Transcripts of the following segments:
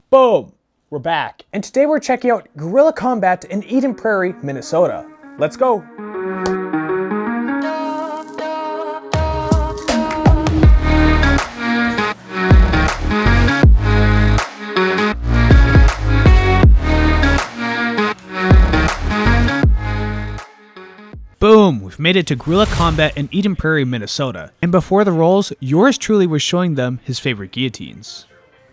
Boom! We're back, and today we're checking out guerrilla combat in Eden Prairie, Minnesota. Let's go! Boom! We've made it to guerrilla combat in Eden Prairie, Minnesota. And before the rolls, yours truly was showing them his favorite guillotines.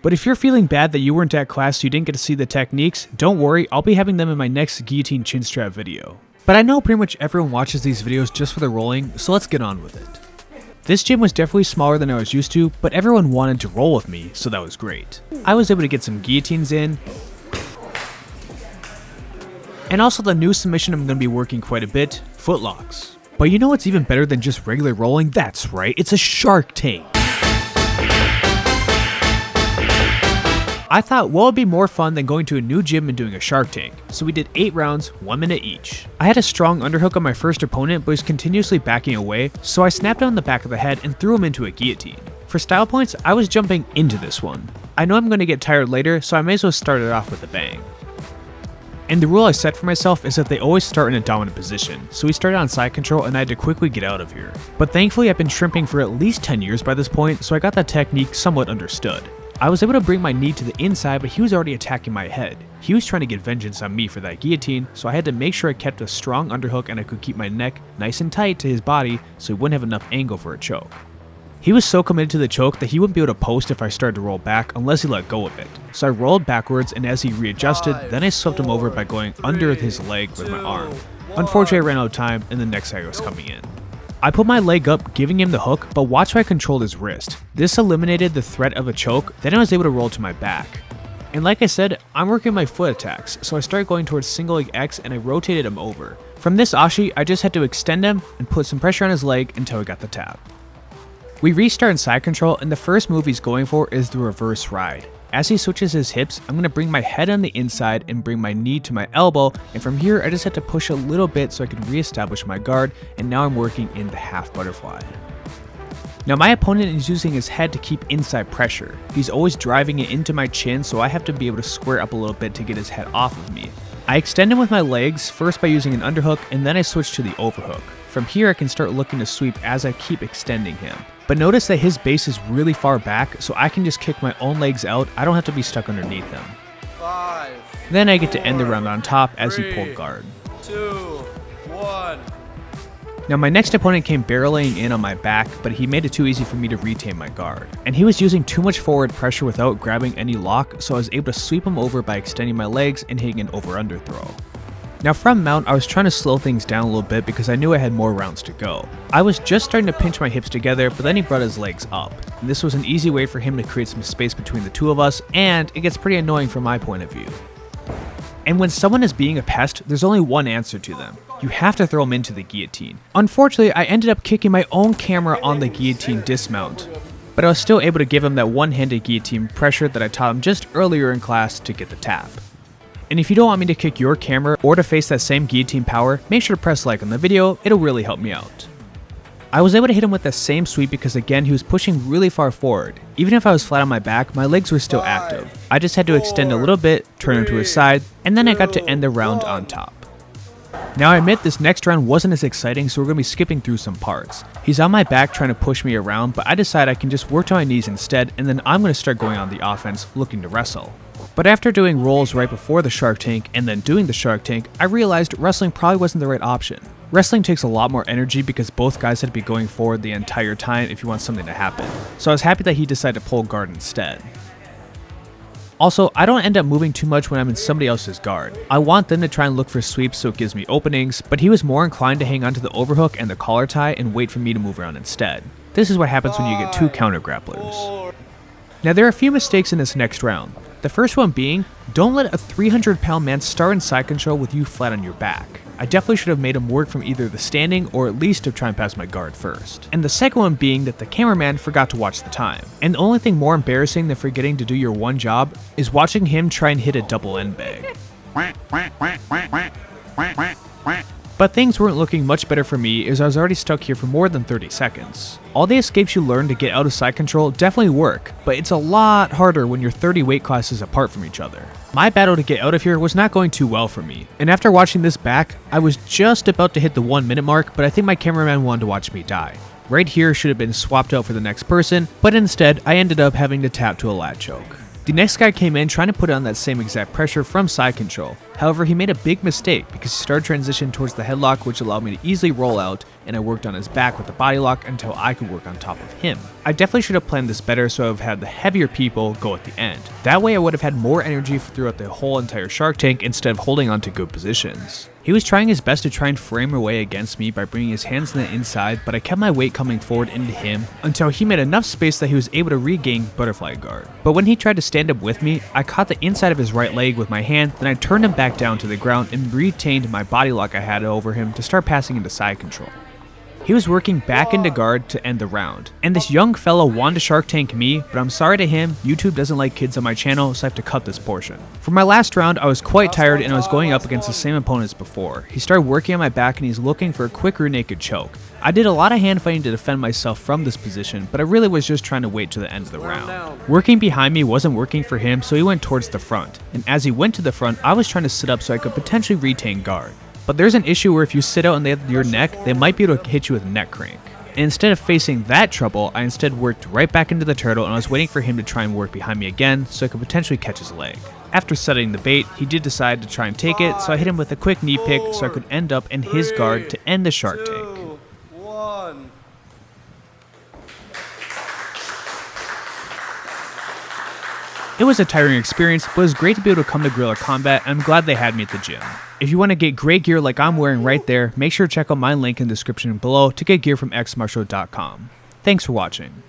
But if you're feeling bad that you weren't at class so you didn't get to see the techniques, don't worry, I'll be having them in my next guillotine chin strap video. But I know pretty much everyone watches these videos just for the rolling, so let's get on with it. This gym was definitely smaller than I was used to, but everyone wanted to roll with me, so that was great. I was able to get some guillotines in, and also the new submission I'm going to be working quite a bit, footlocks. But you know what's even better than just regular rolling? That's right, it's a shark tank. I thought what would be more fun than going to a new gym and doing a shark tank, so we did 8 rounds, 1 minute each. I had a strong underhook on my first opponent but was continuously backing away, so I snapped on the back of the head and threw him into a guillotine. For style points, I was jumping into this one. I know I'm going to get tired later, so I may as well start it off with a bang. And the rule I set for myself is that they always start in a dominant position, so we started on side control and I had to quickly get out of here. But thankfully I've been shrimping for at least 10 years by this point, so I got that technique somewhat understood. I was able to bring my knee to the inside, but he was already attacking my head. He was trying to get vengeance on me for that guillotine, so I had to make sure I kept a strong underhook and I could keep my neck nice and tight to his body so he wouldn't have enough angle for a choke. He was so committed to the choke that he wouldn't be able to post if I started to roll back unless he let go of it. So I rolled backwards, and as he readjusted, then I swept him over by going under his leg with my arm. Unfortunately I ran out of time and the next guy was coming in. I put my leg up, giving him the hook, but watch how I controlled his wrist. This eliminated the threat of a choke, then I was able to roll to my back. And like I said, I'm working my foot attacks, so I started going towards single leg X and I rotated him over. From this ashi, I just had to extend him and put some pressure on his leg until I got the tap. We restart in side control, and the first move he's going for is the reverse ride. As he switches his hips, I'm going to bring my head on the inside and bring my knee to my elbow, and from here I just had to push a little bit so I could reestablish my guard, and now I'm working in the half butterfly. Now my opponent is using his head to keep inside pressure. He's always driving it into my chin, so I have to be able to square up a little bit to get his head off of me. I extend him with my legs, first by using an underhook, and then I switch to the overhook. From here I can start looking to sweep as I keep extending him. But notice that his base is really far back, so I can just kick my own legs out. I don't have to be stuck underneath him. 5, then I get to end the round on top as he pulled guard. 2, 1. Now my next opponent came barreling in on my back, but he made it too easy for me to retain my guard. And he was using too much forward pressure without grabbing any lock, so I was able to sweep him over by extending my legs and hitting an over-under throw. Now from mount, I was trying to slow things down a little bit because I knew I had more rounds to go. I was just starting to pinch my hips together, but then he brought his legs up. And this was an easy way for him to create some space between the two of us, and it gets pretty annoying from my point of view. And when someone is being a pest, there's only one answer to them. You have to throw them into the guillotine. Unfortunately, I ended up kicking my own camera on the guillotine dismount, but I was still able to give him that one-handed guillotine pressure that I taught him just earlier in class to get the tap. And if you don't want me to kick your camera or to face that same guillotine power, make sure to press like on the video, it'll really help me out. I was able to hit him with the same sweep because again he was pushing really far forward. Even if I was flat on my back, my legs were still active. I just had to extend a little bit, turn him to his side, and then I got to end the round on top. Now I admit this next round wasn't as exciting, so we're going to be skipping through some parts. He's on my back trying to push me around, but I decide I can just work to my knees instead, and then I'm going to start going on the offense, looking to wrestle. But after doing rolls right before the shark tank and then doing the shark tank, I realized wrestling probably wasn't the right option. Wrestling takes a lot more energy because both guys had to be going forward the entire time if you want something to happen. So I was happy that he decided to pull guard instead. Also, I don't end up moving too much when I'm in somebody else's guard. I want them to try and look for sweeps so it gives me openings, but he was more inclined to hang onto the overhook and the collar tie and wait for me to move around instead. This is what happens when you get two counter grapplers. Now there are a few mistakes in this next round. The first one being, don't let a 300-pound man start in side control with you flat on your back. I definitely should have made him work from either the standing or at least to try and pass my guard first. And the second one being that the cameraman forgot to watch the time. And the only thing more embarrassing than forgetting to do your one job is watching him try and hit a double end bag. But things weren't looking much better for me as I was already stuck here for more than 30 seconds. All the escapes you learn to get out of side control definitely work, but it's a lot harder when you're 30 weight classes apart from each other. My battle to get out of here was not going too well for me, and after watching this back, I was just about to hit the 1 minute mark, but I think my cameraman wanted to watch me die. Right here should have been swapped out for the next person, but instead I ended up having to tap to a lat choke. The next guy came in trying to put on that same exact pressure from side control. However, he made a big mistake because he started transitioning towards the headlock, which allowed me to easily roll out, and I worked on his back with the body lock until I could work on top of him. I definitely should have planned this better, so I would have had the heavier people go at the end. That way I would have had more energy throughout the whole entire Shark Tank instead of holding on to good positions. He was trying his best to try and frame away against me by bringing his hands on the inside, but I kept my weight coming forward into him until he made enough space that he was able to regain butterfly guard. But when he tried to stand up with me, I caught the inside of his right leg with my hand, then I turned him back down to the ground and retained my body lock I had over him to start passing into side control. He was working back into guard to end the round, and this young fellow wanted to Shark Tank me, but I'm sorry to him, YouTube doesn't like kids on my channel, so I have to cut this portion. For my last round, I was quite tired and I was going up against the same opponent as before. He started working on my back and he's looking for a quick rear naked choke. I did a lot of hand fighting to defend myself from this position, but I really was just trying to wait to the end of the round. Working behind me wasn't working for him, so he went towards the front, and as he went to the front, I was trying to sit up so I could potentially retain guard. But there's an issue where if you sit out on your neck, they might be able to hit you with a neck crank. And instead of facing that trouble, I instead worked right back into the turtle and I was waiting for him to try and work behind me again so I could potentially catch his leg. After setting the bait, he did decide to try and take it, so I hit him with a quick knee pick so I could end up in his guard to end the Shark Tank. 2, 1. It was a tiring experience, but it was great to be able to come to Guerrilla Combat, and I'm glad they had me at the gym. If you want to get great gear like I'm wearing right there, make sure to check out my link in the description below to get gear from xmartial.com. Thanks for watching.